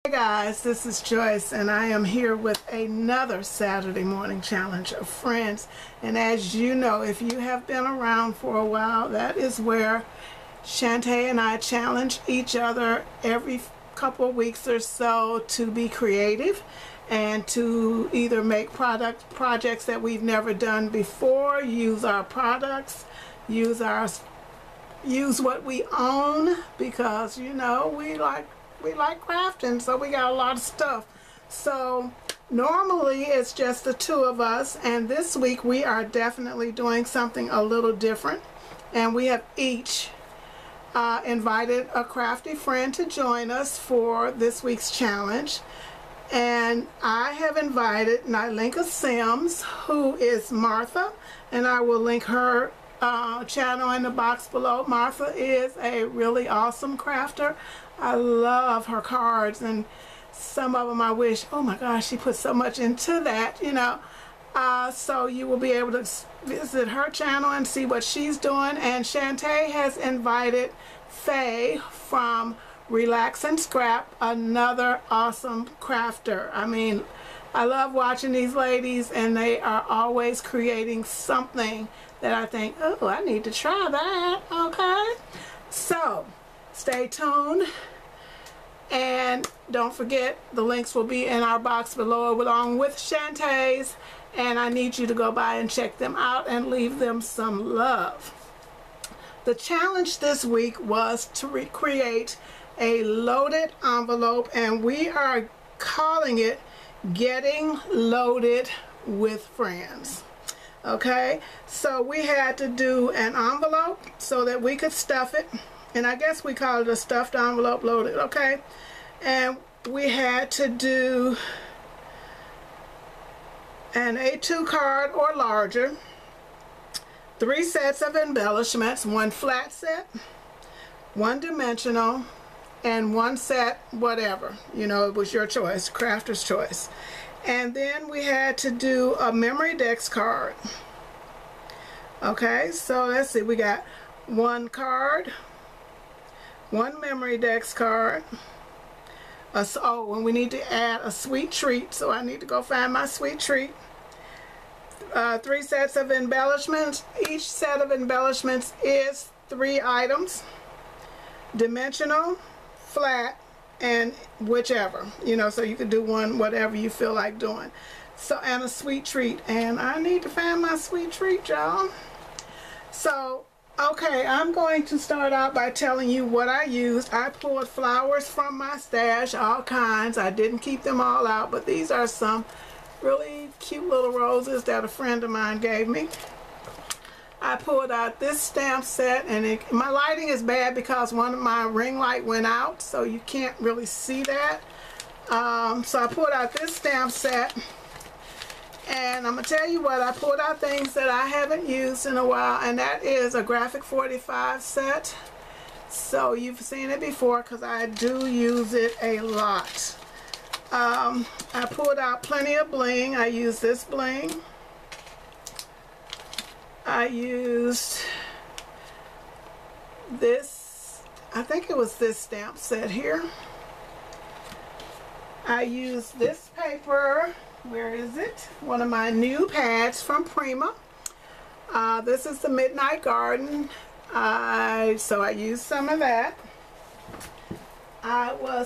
Hey guys, this is Joyce and I am here with another Saturday morning challenge of friends. And as you know, if you have been around for a while, that is where Shanta and I challenge each other every couple of weeks or so to be creative and to either make projects that we've never done before, use our products, use what we own, because you know we like crafting, so we got a lot of stuff. So normally it's just the two of us, and this week we are definitely doing something a little different, and we have each invited a crafty friend to join us for this week's challenge. And I have invited Nylinka Sims, who is Martha, and I will link her channel in the box below. Martha is a really awesome crafter. I love her cards, and some of them I wish, oh my gosh, she put so much into that, you know. So you will be able to visit her channel and see what she's doing. And Shanta has invited Faye from Relax and Scrap, another awesome crafter. I mean, I love watching these ladies, and they are always creating something that I think, oh, I need to try that. Okay, so stay tuned, and don't forget the links will be in our box below along with Shantae's, and I need you to go by and check them out and leave them some love. The challenge this week was to recreate a loaded envelope, and we are calling it Getting Loaded with Friends. Okay, so we had to do an envelope so that we could stuff it, and I guess we call it a stuffed envelope loaded. Okay, and we had to do an A2 card or larger, 3 sets of embellishments, 1 flat set, 1 dimensional, and 1 set whatever, you know, it was your choice, crafter's choice. And then we had to do a memory dex card. Okay, so let's see, we got 1 card, 1 memory dex card. Oh, and we need to add a sweet treat, so I need to go find my sweet treat. 3 sets of embellishments. Each set of embellishments is 3 items, dimensional, flat, and whichever, you know, so you could do one whatever you feel like doing. So, and a sweet treat, and I need to find my sweet treat, y'all. So okay, I'm going to start out by telling you what I used. I pulled flowers from my stash, all kinds. I didn't keep them all out, but these are some really cute little roses that a friend of mine gave me. I pulled out this stamp set, and my lighting is bad because one of my ring light went out, so you can't really see that. So I pulled out this stamp set, and I'm going to tell you what, I pulled out things that I haven't used in a while, and that is a graphic 45 set. So you've seen it before because I do use it a lot. I pulled out plenty of bling. I used this bling. I used this, I think it was this stamp set here. I used this paper, where is it? One of my new pads from Prima. This is the Midnight Garden. So I used some of that.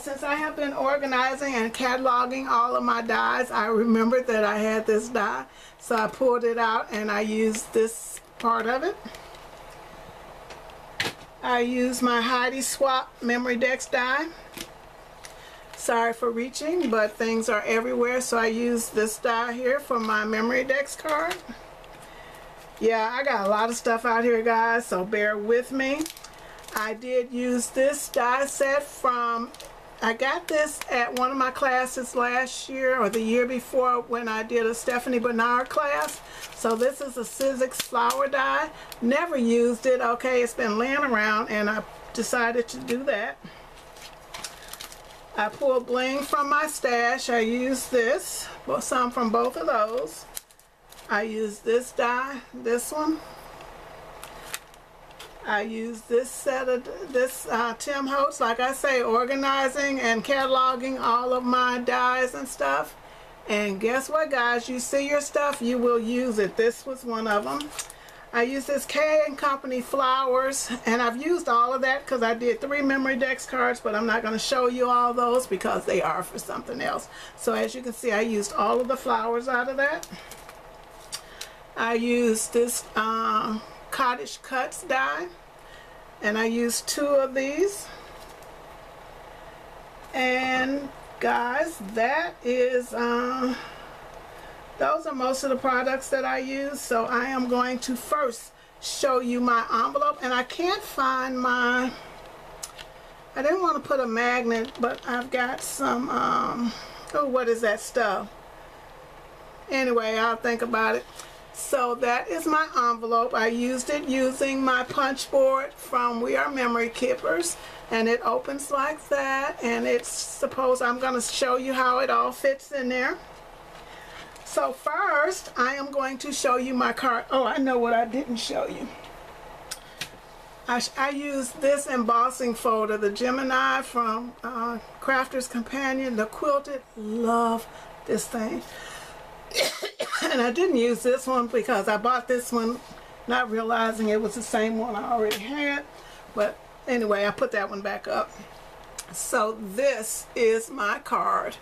Since I have been organizing and cataloging all of my dies, I remembered that I had this die, so I pulled it out and I used this part of it. I used my Heidi Swap Memory Dex die. Sorry for reaching, but things are everywhere, so I used this die here for my Memory Dex card. Yeah, I got a lot of stuff out here, guys, so bear with me. I did use this die set from, I got this at one of my classes last year or the year before when I did a Stephanie Bernard class. So this is a Sizzix flower die. Never used it. Okay, it's been laying around and I decided to do that. I pulled bling from my stash. I used this, well, some from both of those. I used this die, this one. I use this set of Tim Holtz, like I say, organizing and cataloging all of my dies and stuff. And guess what, guys? You see your stuff, you will use it. This was one of them. I use this K & Company flowers, and I've used all of that because I did 3 memory dex cards, but I'm not going to show you all those because they are for something else. So as you can see, I used all of the flowers out of that. I used this Cottage Cuts die, and I used 2 of these. And guys, that is those are most of the products that I use. So I am going to first show you my envelope, and I can't find my, I didn't want to put a magnet, but I've got some oh, what is that stuff? Anyway, I'll think about it. So that is my envelope. I used it using my punch board from We Are Memory Keepers, and it opens like that, and it's supposed, I'm going to show you how it all fits in there. So first, I am going to show you my card. Oh, I know what I didn't show you. I used this embossing folder, the Gemini from Crafter's Companion, the quilted. Love this thing. And I didn't use this one because I bought this one not realizing it was the same one I already had. But anyway, I put that one back up. So this is my card.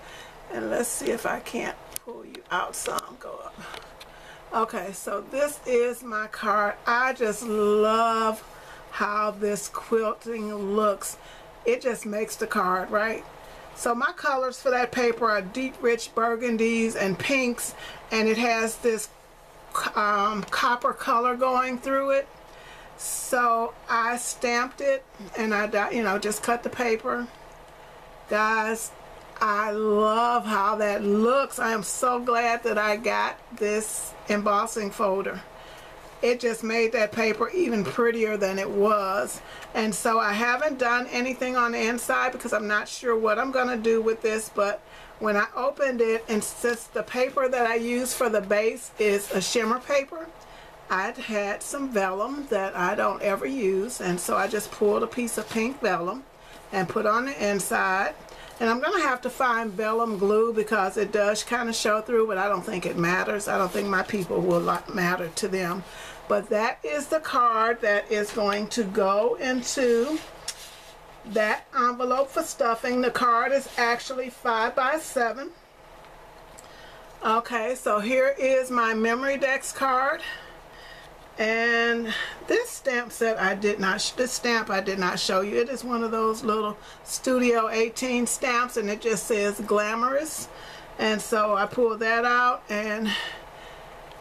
And let's see if I can't pull you out some. Go up. Okay, so this is my card. I just love how this quilting looks. It just makes the card, right? So my colors for that paper are deep rich burgundies and pinks, and it has this copper color going through it. So I stamped it, and I just cut the paper. Guys, I love how that looks. I am so glad that I got this embossing folder. It just made that paper even prettier than it was. And so I haven't done anything on the inside because I'm not sure what I'm going to do with this, but when I opened it, and since the paper that I use for the base is a shimmer paper, I'd had some vellum that I don't ever use, and so I just pulled a piece of pink vellum and put on the inside. And I'm going to have to find vellum glue because it does kind of show through, but I don't think it matters. I don't think my people will matter to them. But that is the card that is going to go into that envelope for stuffing. The card is actually 5 by 7. Okay, so here is my memory dex card. And this stamp set I did not show you. It is one of those little Studio 18 stamps, and it just says glamorous. And so I pulled that out, and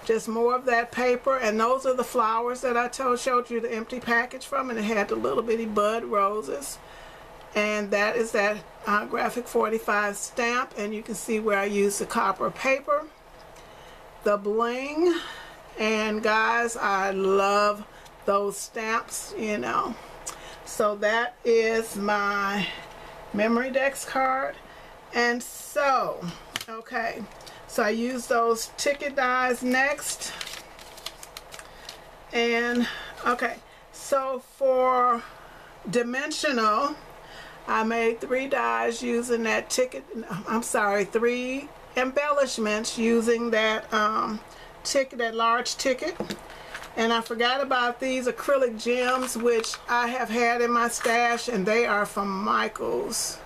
just more of that paper, and those are the flowers that I showed you the empty package from, and it had the little bitty bud roses. And that is that Graphic 45 stamp, and you can see where I used the copper paper, the bling. And guys, I love those stamps, you know. So that is my memory dex card. And so, okay, so I use those ticket dies next. And okay, so for dimensional, I made 3 dies using that ticket, I'm sorry, 3 embellishments using that ticket, that large ticket. And I forgot about these acrylic gems, which I have had in my stash, and they are from Michaels,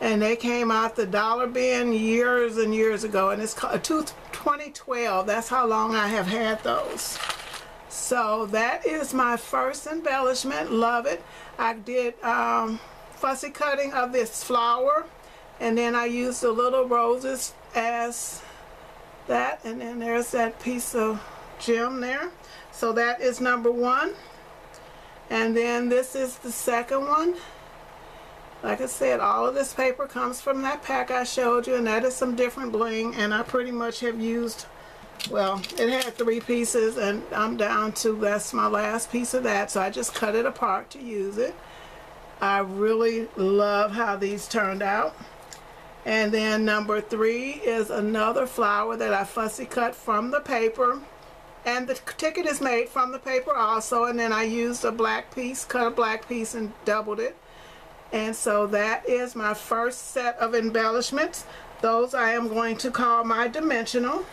and they came out the dollar bin years and years ago, and it's called 2012. That's how long I have had those. So that is my first embellishment. Love it. I did fussy cutting of this flower, and then I used the little roses as that, and then there's that piece of gem there. So that is number 1, and then this is the second one. Like I said, all of this paper comes from that pack I showed you, and that is some different bling, and I pretty much have used, well, it had 3 pieces, and I'm down to, that's my last piece of that, so I just cut it apart to use it. I really love how these turned out. And then number 3 is another flower that I fussy cut from the paper, and the ticket is made from the paper also, and then I used a black piece, cut a black piece and doubled it. And so that is my first set of embellishments. Those I am going to call my dimensional.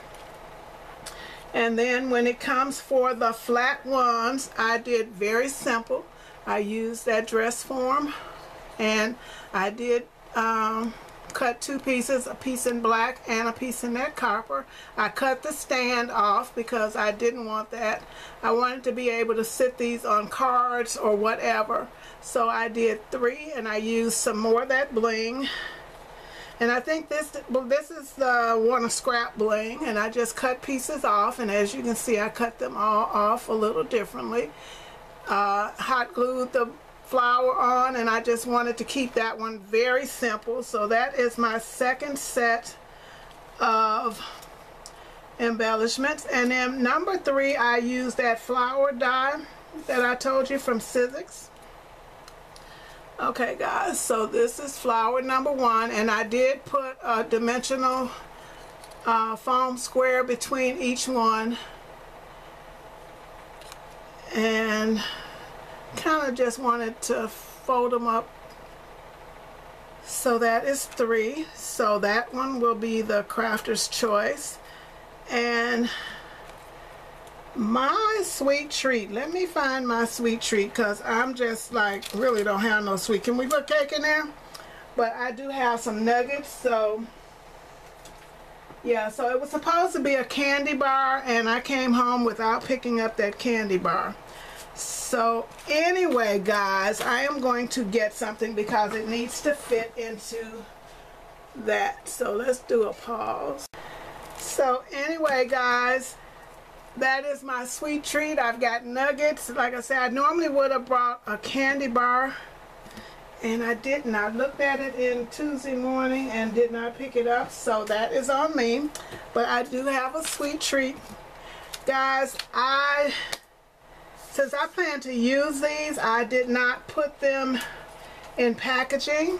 And then when it comes for the flat ones, I did very simple. I used that dress form, and I did cut two pieces, a piece in black and a piece in that copper. I cut the stand off because I didn't want that. I wanted to be able to sit these on cards or whatever. So I did 3, and I used some more of that bling. And I think this is the Warner scrap bling, and I just cut pieces off, and as you can see, I cut them all off a little differently. Hot glued the flower on, and I just wanted to keep that one very simple. So that is my second set of embellishments. And then number 3, I used that flower die that I told you from Sizzix. Okay guys, so this is flower number 1, and I did put a dimensional foam square between each one, and kind of just wanted to fold them up. So that is 3. So that one will be the crafter's choice. And my sweet treat, let me find my sweet treat, because I'm just like really don't have no sweet. Can we put cake in there? But I do have some nuggets. So yeah, so it was supposed to be a candy bar, and I came home without picking up that candy bar. So anyway guys, I am going to get something because it needs to fit into that. So let's do a pause. So anyway guys, that is my sweet treat. I've got nuggets. Like I said, I normally would have brought a candy bar, and I didn't. I looked at it in Tuesday morning and did not pick it up, so that is on me. But I do have a sweet treat. Guys, since I plan to use these, I did not put them in packaging.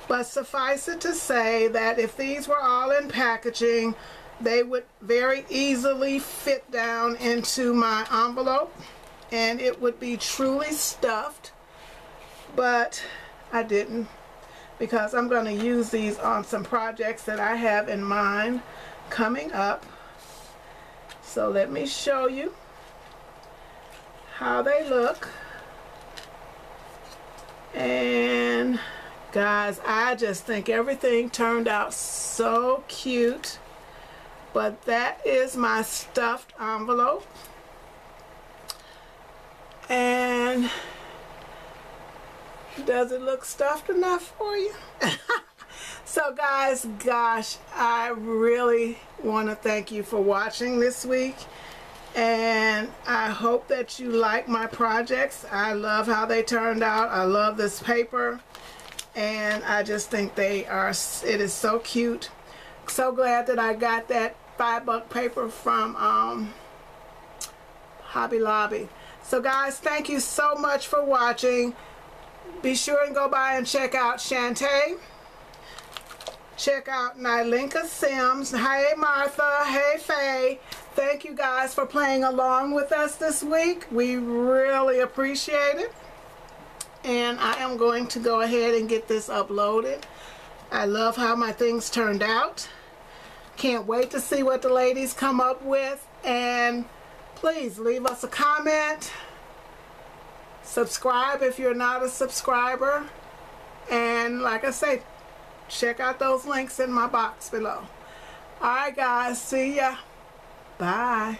But suffice it to say that if these were all in packaging, they would very easily fit down into my envelope, and it would be truly stuffed. But I didn't, because I'm going to use these on some projects that I have in mind coming up. So let me show you how they look. And guys, I just think everything turned out so cute. But that is my stuffed envelope. And does it look stuffed enough for you? So guys, gosh, I really want to thank you for watching this week. And I hope that you like my projects. I love how they turned out. I love this paper. And I just think it is so cute. So glad that I got that $5 paper from Hobby Lobby. So guys, thank you so much for watching. Be sure and go by and check out Shanta. Check out Nylinka Sims. Hey Martha. Hey Faye. Thank you guys for playing along with us this week. We really appreciate it. And I am going to go ahead and get this uploaded. I love how my things turned out. Can't wait to see what the ladies come up with. And please leave us a comment. Subscribe if you're not a subscriber. And like I say, check out those links in my box below. Alright guys, see ya. Bye.